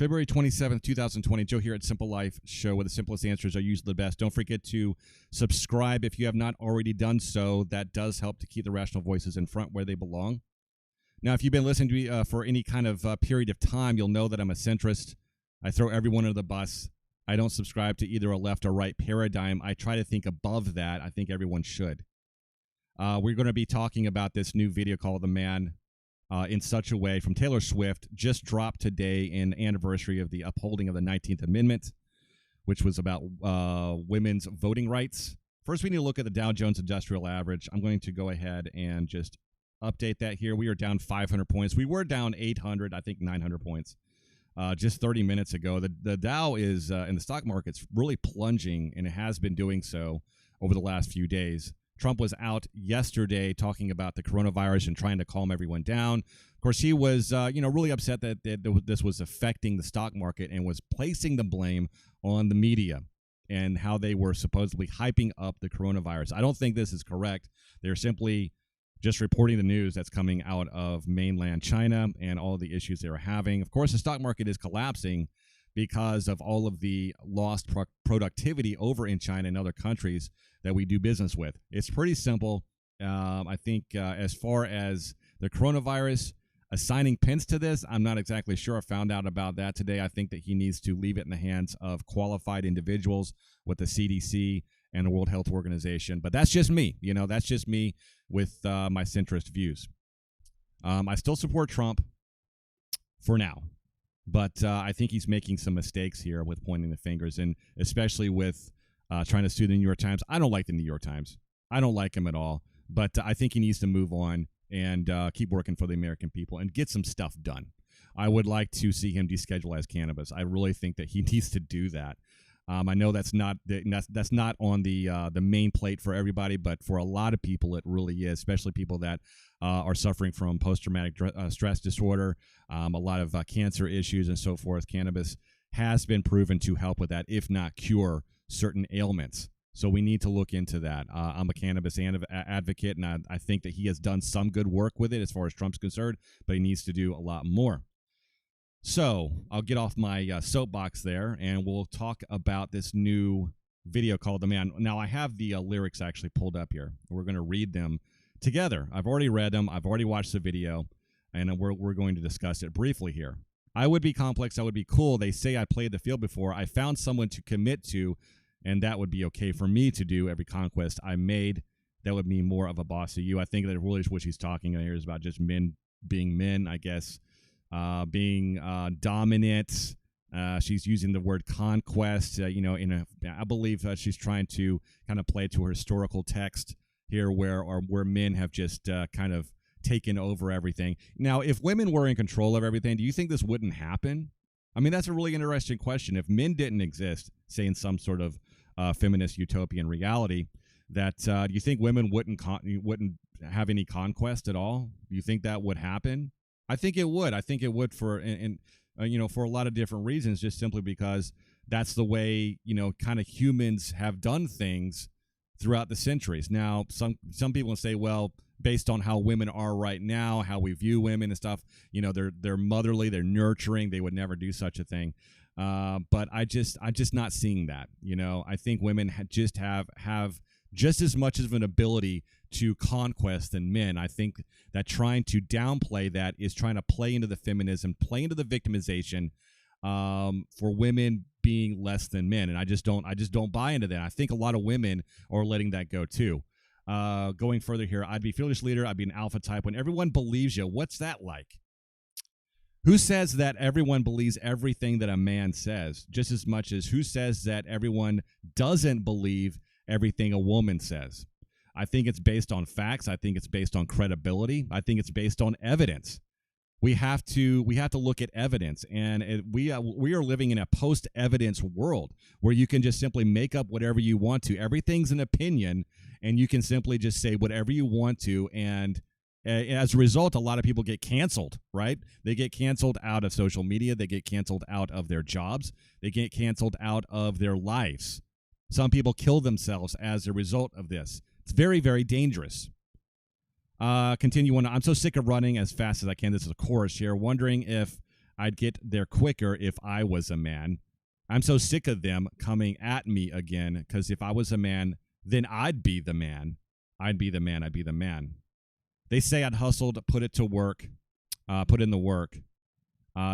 February 27th, 2020. Joe here at Simple Life Show, where the simplest answers are usually the best. Don't forget to subscribe if you have not already done so. That does help to keep the rational voices in front where they belong. Now, if you've been listening to me for any kind of period of time, you'll know that I'm a centrist. I throw everyone under the bus. I don't subscribe to either a left or right paradigm. I try to think above that. I think everyone should. We're going to be talking about this new video called The Man in Such a Way from Taylor Swift, just dropped today in anniversary of the upholding of the 19th Amendment, which was about women's voting rights. First, we need to look at the Dow Jones Industrial Average. I'm going to go ahead and just update that here. We are down 500 points. We were down 800, I think 900 points just 30 minutes ago. The Dow is, in the stock market's really plunging, and it has been doing so over the last few days. Trump was out yesterday talking about the coronavirus and trying to calm everyone down. Of course, he was, really upset that this was affecting the stock market and was placing the blame on the media and how they were supposedly hyping up the coronavirus. I don't think this is correct. They're simply just reporting the news that's coming out of mainland China and all of the issues they were having. Of course, the stock market is collapsing because of all of the lost productivity over in China and other countries that we do business with. It's pretty simple. I think as far as the coronavirus, assigning pins to this, I'm not exactly sure. I found out about that today. I think that he needs to leave it in the hands of qualified individuals with the CDC and the World Health Organization. But that's just me. That's just me with my centrist views. I still support Trump for now. But I think he's making some mistakes here with pointing the fingers, and especially with trying to sue the New York Times. I don't like the New York Times. I don't like him at all. But I think he needs to move on and keep working for the American people and get some stuff done. I would like to see him deschedule cannabis. I really think that he needs to do that. I know that's not on the main plate for everybody, but for a lot of people it really is, especially people that are suffering from post-traumatic stress disorder, a lot of cancer issues and so forth. Cannabis has been proven to help with that, if not cure certain ailments. So we need to look into that. I'm a cannabis advocate, and I think that he has done some good work with it as far as Trump's concerned, but he needs to do a lot more. So I'll get off my soapbox there, and we'll talk about this new video called The Man. Now, I have the lyrics actually pulled up here. We're going to read them together. I've already read them. I've already watched the video, and we're going to discuss it briefly here. I would be complex. I would be cool. They say I played the field before. I found someone to commit to, and that would be okay for me to do. Every conquest I made, that would mean more of a boss to you. I think that really is what she's talking here is about just men being men, I guess. Being dominant. She's using the word conquest, I believe she's trying to kind of play to her historical text here where men have just kind of taken over everything. Now, if women were in control of everything, do you think this wouldn't happen? I mean, that's a really interesting question. If men didn't exist, say in some sort of feminist utopian reality, that do you think women wouldn't have any conquest at all? Do you think that would happen? I think it would. I think it would for a lot of different reasons, just simply because that's the way, kind of humans have done things throughout the centuries. Now, some people will say, well, based on how women are right now, how we view women and stuff, they're motherly, they're nurturing, they would never do such a thing. But I'm just not seeing that. I think women have just as much of an ability to conquest than men. I think that trying to downplay that is trying to play into the feminism, play into the victimization for women being less than men, and I just don't buy into that. I think a lot of women are letting that go too. Going further here, I'd be fearless leader. I'd be an alpha type. When everyone believes you, what's that like? Who says that everyone believes everything that a man says, just as much as who says that everyone doesn't believe everything a woman says? I think it's based on facts. I think it's based on credibility. I think it's based on evidence. We have to look at evidence, and we are living in a post-evidence world where you can just simply make up whatever you want to. Everything's an opinion, and you can simply just say whatever you want to, and as a result, a lot of people get canceled, right? They get canceled out of social media. They get canceled out of their jobs. They get canceled out of their lives. Some people kill themselves as a result of this. It's very, very dangerous. Continue on. I'm so sick of running as fast as I can. This is a chorus here. Wondering if I'd get there quicker if I was a man. I'm so sick of them coming at me again, because if I was a man, then I'd be the man. I'd be the man. I'd be the man. They say I'd hustled, put it to work, put in the work.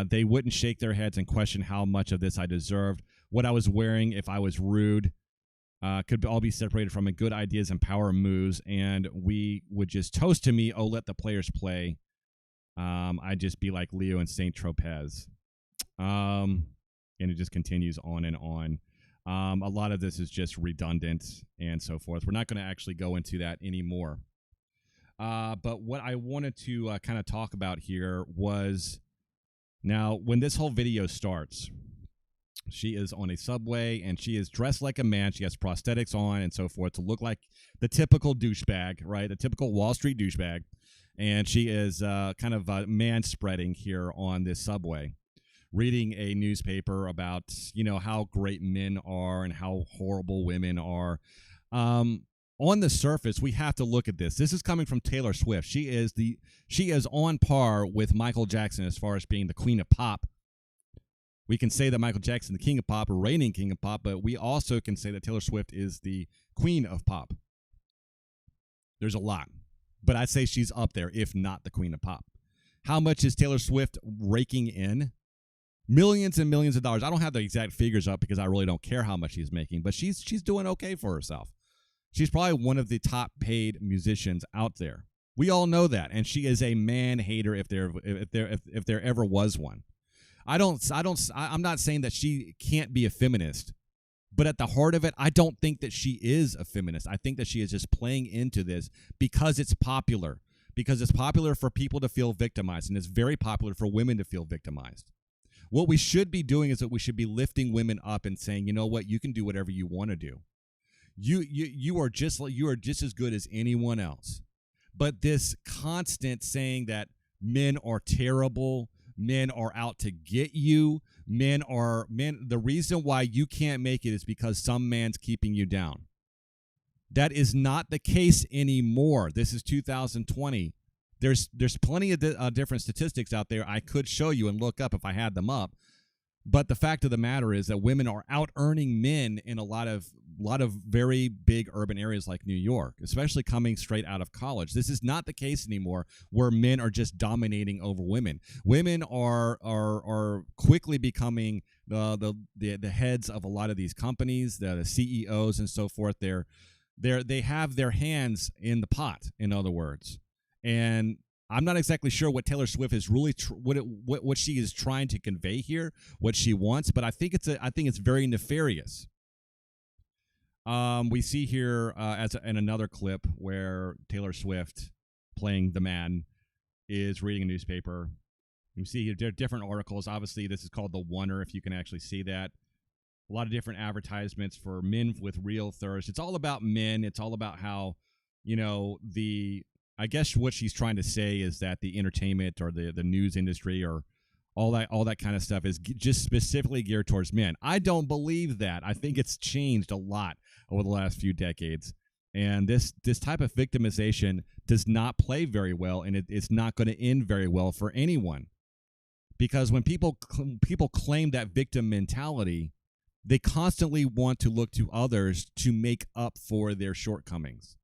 They wouldn't shake their heads and question how much of this I deserved. What I was wearing, if I was rude, could all be separated from it. Good ideas and power moves, and we would just toast to me, oh, let the players play. I'd just be like Leo and Saint Tropez. And it just continues on and on. A lot of this is just redundant and so forth. We're not going to actually go into that anymore. But what I wanted to kind of talk about here was, now when this whole video starts, she is on a subway and she is dressed like a man. She has prosthetics on and so forth to look like the typical douchebag, right? The typical Wall Street douchebag. And she is kind of man-spreading here on this subway, reading a newspaper about, how great men are and how horrible women are. On the surface, we have to look at this. This is coming from Taylor Swift. She is on par with Michael Jackson as far as being the queen of pop. We can say that Michael Jackson, the king of pop, or reigning king of pop, but we also can say that Taylor Swift is the queen of pop. There's a lot, but I'd say she's up there, if not the queen of pop. How much is Taylor Swift raking in? Millions and millions of dollars. I don't have the exact figures up because I really don't care how much she's making, but she's doing okay for herself. She's probably one of the top paid musicians out there. We all know that, and she is a man hater if there ever was one. I'm not saying that she can't be a feminist, but at the heart of it, I don't think that she is a feminist. I think that she is just playing into this because it's popular. Because it's popular for people to feel victimized, and it's very popular for women to feel victimized. What we should be doing is that we should be lifting women up and saying, you know what, you can do whatever you want to do. You are just as good as anyone else. But this constant saying that men are terrible, men are out to get you, the reason why you can't make it is because some man's keeping you down. That is not the case anymore. This is 2020. There's plenty of different statistics out there I could show you and look up if I had them up. But the fact of the matter is that women are out earning men in a lot of very big urban areas like New York, especially coming straight out of college. This is not the case anymore, where men are just dominating over women. Women are quickly becoming the heads of a lot of these companies, the CEOs and so forth. They have their hands in the pot, in other words. And I'm not exactly sure what Taylor Swift is really what she is trying to convey here, what she wants, but I think it's very nefarious. We see here in another clip where Taylor Swift, playing the man, is reading a newspaper. You see here there are different articles. Obviously, this is called The Oner, if you can actually see that. A lot of different advertisements for men with real thirst. It's all about men. It's all about how, I guess what she's trying to say is that the entertainment or the news industry or all that kind of stuff is just specifically geared towards men. I don't believe that. I think it's changed a lot over the last few decades. And this type of victimization does not play very well, and it's not going to end very well for anyone. Because when people claim that victim mentality, they constantly want to look to others to make up for their shortcomings.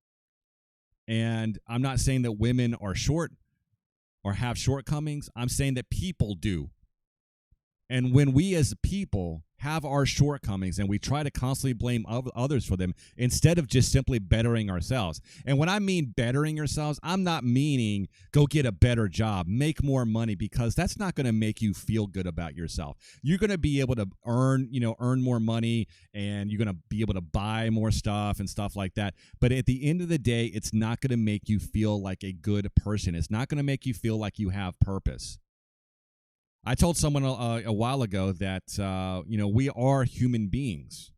And I'm not saying that women are short or have shortcomings. I'm saying that people do. And when we as people have our shortcomings and we try to constantly blame others for them instead of just simply bettering ourselves. And when I mean bettering yourselves, I'm not meaning go get a better job, make more money, because that's not going to make you feel good about yourself. You're going to be able to earn more money, and you're going to be able to buy more stuff and stuff like that. But at the end of the day, it's not going to make you feel like a good person. It's not going to make you feel like you have purpose. I told someone a while ago that, we are human beings,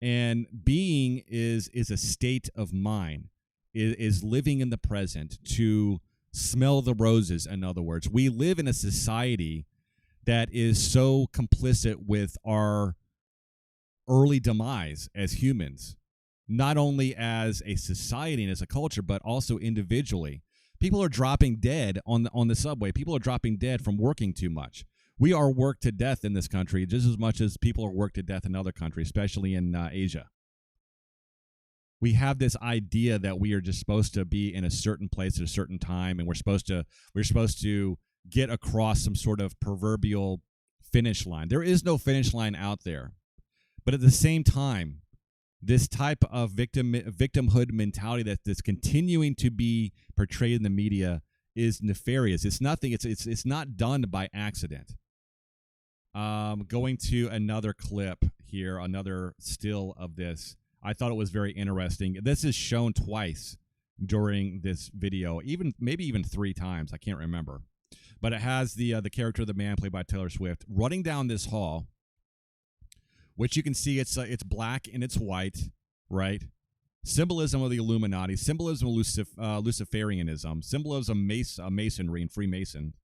and being is a state of mind, is living in the present, to smell the roses. In other words, we live in a society that is so complicit with our early demise as humans, not only as a society and as a culture, but also individually. People are dropping dead on the subway. People are dropping dead from working too much. We are worked to death in this country just as much as people are worked to death in other countries, especially in Asia. We have this idea that we are just supposed to be in a certain place at a certain time, and we're supposed to get across some sort of proverbial finish line. There is no finish line out there. But at the same time, this type of victimhood mentality that's continuing to be portrayed in the media is nefarious. It's nothing. It's not done by accident. Going to another clip here, another still of this. I thought it was very interesting. This is shown twice during this video, maybe even 3 times. I can't remember. But it has the character of the man played by Taylor Swift running down this hall, which you can see it's black and it's white, right? Symbolism of the Illuminati, symbolism of Luciferianism, symbolism of Masonry and Freemason.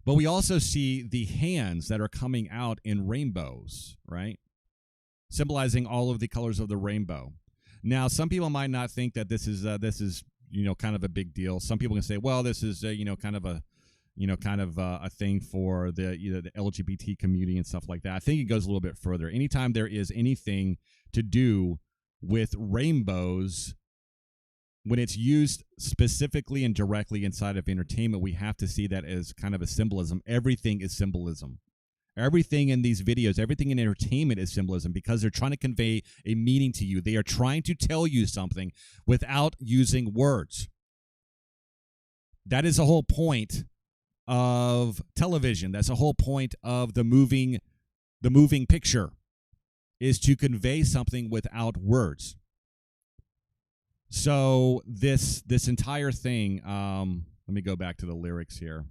But we also see the hands that are coming out in rainbows, right? Symbolizing all of the colors of the rainbow. Now, some people might not think that this is kind of a big deal. Some people can say, well, this is kind of a thing for the LGBT community and stuff like that. I think it goes a little bit further. Anytime there is anything to do with rainbows, when it's used specifically and directly inside of entertainment, we have to see that as kind of a symbolism. Everything is symbolism. Everything in these videos, everything in entertainment is symbolism because they're trying to convey a meaning to you. They are trying to tell you something without using words. That is the whole point of television. That's the whole point of the moving picture, is to convey something without words. So this entire thing, let me go back to the lyrics here.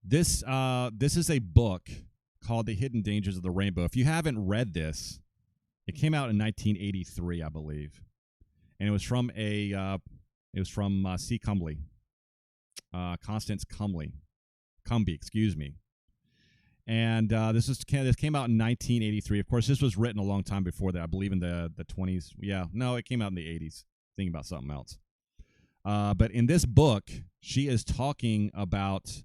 This is a book called The Hidden Dangers of the Rainbow. If you haven't read this, it came out in 1983, I believe, and it was from C. Cumby, Constance Cumby, excuse me. And this came out in 1983. Of course, this was written a long time before that. I believe in the 20s. Yeah, no, it came out in the 80s. Thinking about something else. But in this book, she is talking about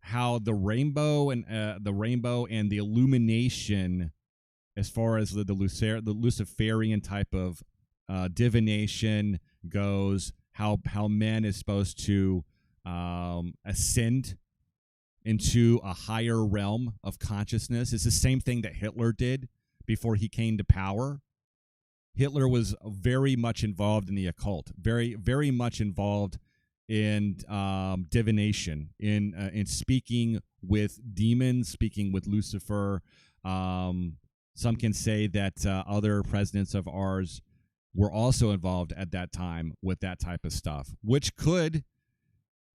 how the rainbow and the illumination, as far as the Luciferian type of divination goes, how man is supposed to ascend into a higher realm of consciousness. It's the same thing that Hitler did before he came to power. Hitler was very much involved in the occult, very, very much involved in divination, in speaking with demons, speaking with Lucifer. Some can say that other presidents of ours were also involved at that time with that type of stuff, which could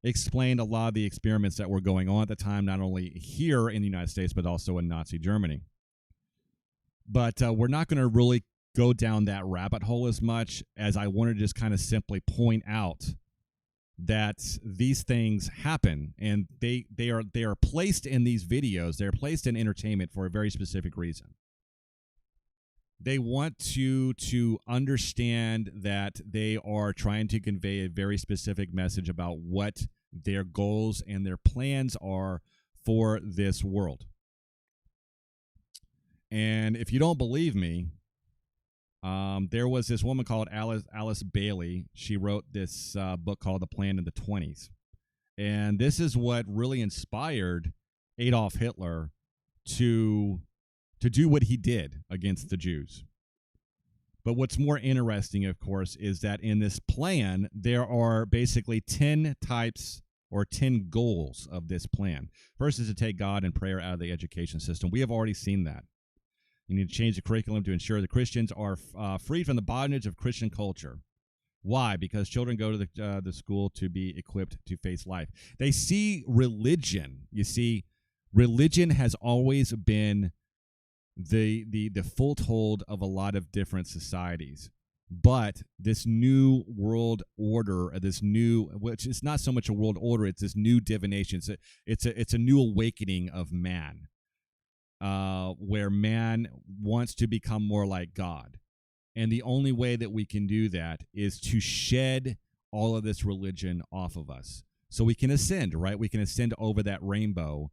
explain a lot of the experiments that were going on at the time, not only here in the United States, but also in Nazi Germany. But we're not going to really go down that rabbit hole as much, as I want to just kind of simply point out that these things happen, and they are placed in these videos. They're placed in entertainment for a very specific reason. They want to understand that they are trying to convey a very specific message about what their goals and their plans are for this world. And if you don't believe me, there was this woman called Alice Bailey. She wrote this book called The Plan in the 20s. And this is what really inspired Adolf Hitler to do what he did against the Jews. But what's more interesting, of course, is that in this plan, there are basically 10 types or 10 goals of this plan. First is to take God and prayer out of the education system. We have already seen that. You need to change the curriculum to ensure that Christians are freed from the bondage of Christian culture. Why? Because children go to the school to be equipped to face life. They see religion. You see, religion has always been the foothold of a lot of different societies. But this new world order, which is not so much a world order, it's this new divination. It's a new awakening of man. Where man wants to become more like God. And the only way that we can do that is to shed all of this religion off of us. so we can ascend, right? We can ascend over that rainbow,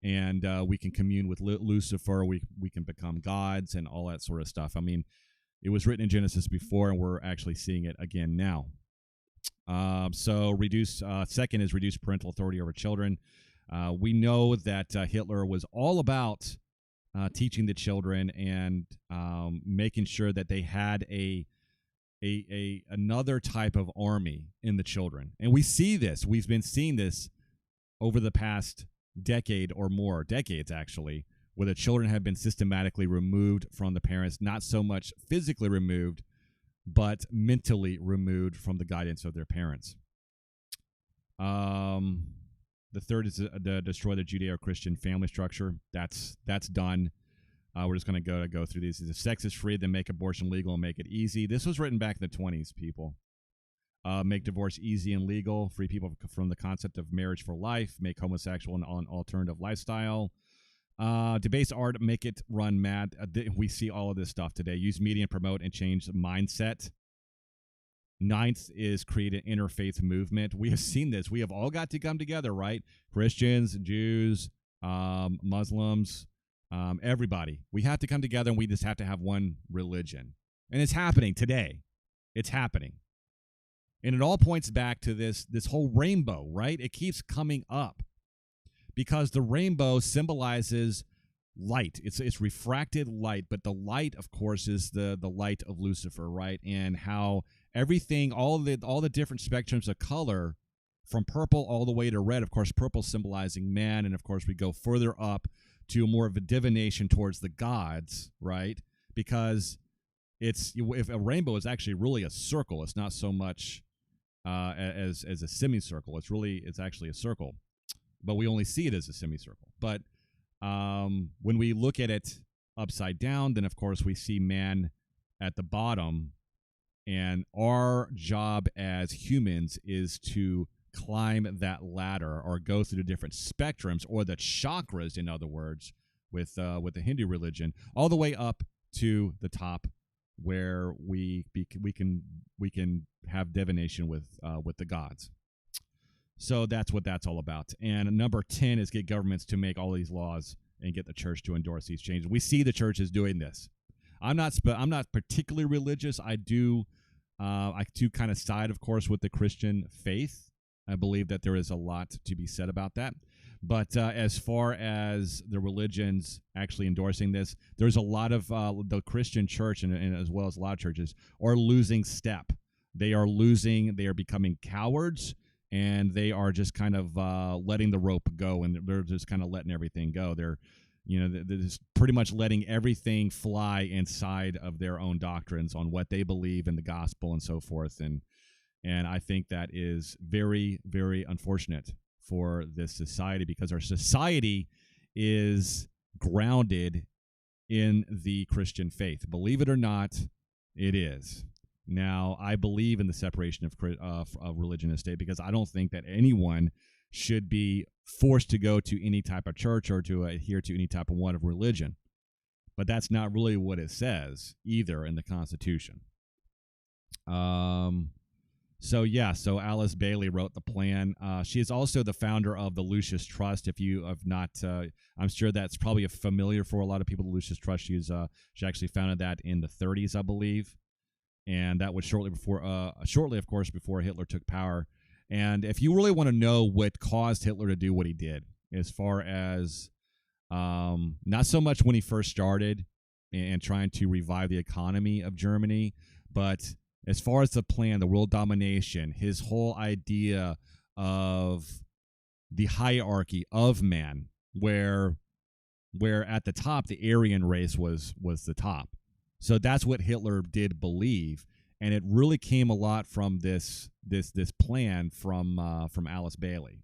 and we can commune with Lucifer. We can become gods and all that sort of stuff. I mean, it was written in Genesis before, and we're actually seeing it again now. Second is reduce parental authority over children. We know that Hitler was all about teaching the children and making sure that they had another type of army in the children. And we see this. We've been seeing this over the past decade or more, decades actually, where the children have been systematically removed from the parents, not so much physically removed, but mentally removed from the guidance of their parents. The third is to destroy the Judeo-Christian family structure. That's done. We're just going to go through these. If sex is free, then make abortion legal and make it easy. This was written back in the 20s, people. Make divorce easy and legal. Free people from the concept of marriage for life. Make homosexual an alternative lifestyle. Debase art, make it run mad. We see all of this stuff today. Use media and promote and change the mindset. Ninth is create an interfaith movement. We have seen this. We have all got to come together, right? Christians, Jews, Muslims, everybody. We have to come together, and we just have to have one religion. And it's happening today. It's happening. And it all points back to this whole rainbow, right? It keeps coming up because the rainbow symbolizes light. It's refracted light, but the light, of course, is the light of Lucifer, right? And how everything, all the different spectrums of color, from purple all the way to red. Of course, purple symbolizing man, and of course, we go further up to more of a divination towards the gods, right? Because if a rainbow is actually really a circle, it's not so much as a semicircle. It's actually a circle, but we only see it as a semicircle. But when we look at it upside down, then of course we see man at the bottom, and our job as humans is to climb that ladder or go through the different spectrums, or the chakras, in other words, with the Hindu religion, all the way up to the top, where we can have divination with the gods. So that's what that's all about. And number 10 is get governments to make all these laws and get the church to endorse these changes. We see the church is doing this. I'm not particularly religious. I do kind of side, of course, with the Christian faith. I believe that there is a lot to be said about that. But as far as the religions actually endorsing this, there's a lot of the Christian church, and as well as a lot of churches, are losing step. They are becoming cowards, and they are just kind of letting the rope go, and they're just kind of letting everything go. They're just pretty much letting everything fly inside of their own doctrines on what they believe in the gospel and so forth. And I think that is very, very unfortunate for this society, because our society is grounded in the Christian faith. Believe it or not, it is. Now, I believe in the separation of religion and state, because I don't think that anyone should be forced to go to any type of church or to adhere to any type of one of religion. But that's not really what it says either in the Constitution. So Alice Bailey wrote the plan. She is also the founder of the Lucis Trust. If you have not, I'm sure that's probably familiar for a lot of people, the Lucis Trust. She actually founded that in the 30s, I believe. And that was shortly, of course, before Hitler took power. And if you really want to know what caused Hitler to do what he did, as far as not so much when he first started and trying to revive the economy of Germany, but as far as the plan, the world domination, his whole idea of the hierarchy of man, where at the top the Aryan race was the top. So that's what Hitler did believe, and it really came a lot from this plan from Alice Bailey.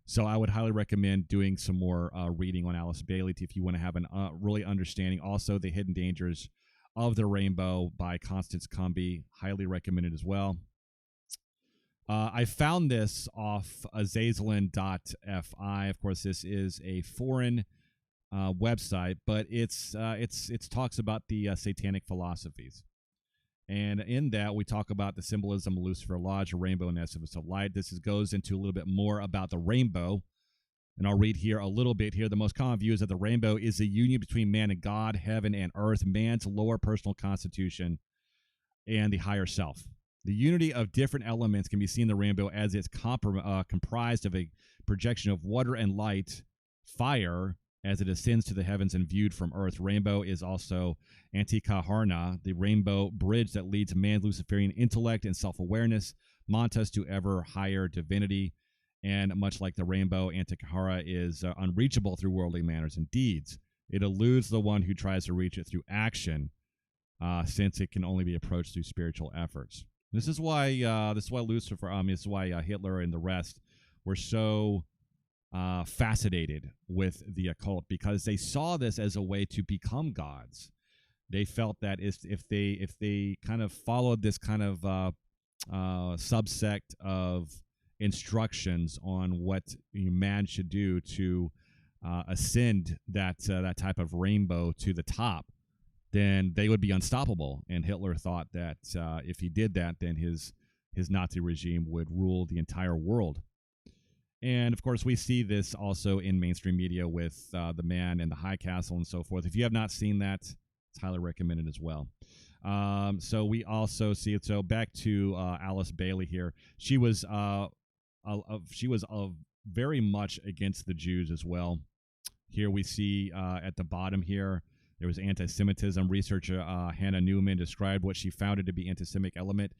So I would highly recommend doing some more reading on Alice Bailey if you want to have an really understanding. Also, The Hidden Dangers of the Rainbow by Constance Cumby, highly recommended as well. I found this off Azazelin.fi. Of course, this is a foreign website, but it's talks about the satanic philosophies. And in that, we talk about the symbolism of Lucifer Lodge, a rainbow and essence of light. This goes into a little bit more about the rainbow. And I'll read here a little bit here. The most common view is that the rainbow is the union between man and God, heaven and earth, man's lower personal constitution, and the higher self. The unity of different elements can be seen in the rainbow as it's comprised of a projection of water and light, fire, as it ascends to the heavens and viewed from earth. Rainbow is also Antikaharna, the rainbow bridge that leads man's Luciferian intellect and self-awareness, Montas to ever higher divinity. And much like the rainbow, Antikahara is unreachable through worldly manners and deeds. It eludes the one who tries to reach it through action, since it can only be approached through spiritual efforts. This is why Lucifer, this is why Hitler and the rest were so fascinated with the occult, because they saw this as a way to become gods. They felt that if they kind of followed this kind of subsect of instructions on what man should do to ascend that type of rainbow to the top, then they would be unstoppable. And Hitler thought that if he did that, then his Nazi regime would rule the entire world. And of course, we see this also in mainstream media with The Man in the High Castle and so forth. If you have not seen that, it's highly recommended as well. So we also see it. So back to Alice Bailey here. She was very much against the Jews as well. Here we see at the bottom here, there was anti-Semitism. Researcher Hannah Newman described what she found to be anti-Semitic element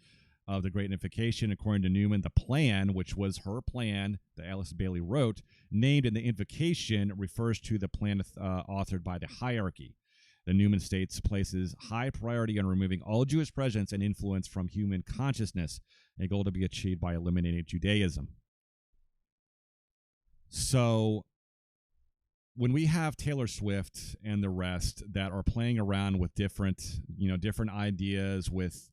of the Great Unification. According to Newman, the plan, which was her plan that Alice Bailey wrote, named in the invocation, refers to the plan authored by the hierarchy. The Newman states places high priority on removing all Jewish presence and influence from human consciousness, a goal to be achieved by eliminating Judaism. So when we have Taylor Swift and the rest that are playing around with different ideas with,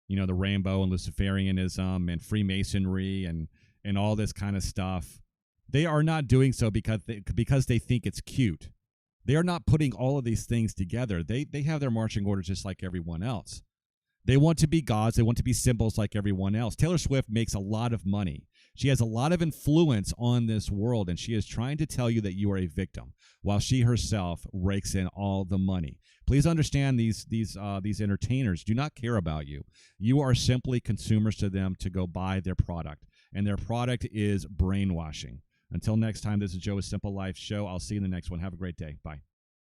the rainbow and Luciferianism and Freemasonry and all this kind of stuff, they are not doing so because they think it's cute. They are not putting all of these things together. They have their marching orders just like everyone else. They want to be gods. They want to be symbols like everyone else. Taylor Swift makes a lot of money. She has a lot of influence on this world, and she is trying to tell you that you are a victim, while she herself rakes in all the money. Please understand, these entertainers do not care about you. You are simply consumers to them to go buy their product, and their product is brainwashing. Until next time, this is Joe's Simple Life Show. I'll see you in the next one. Have a great day. Bye.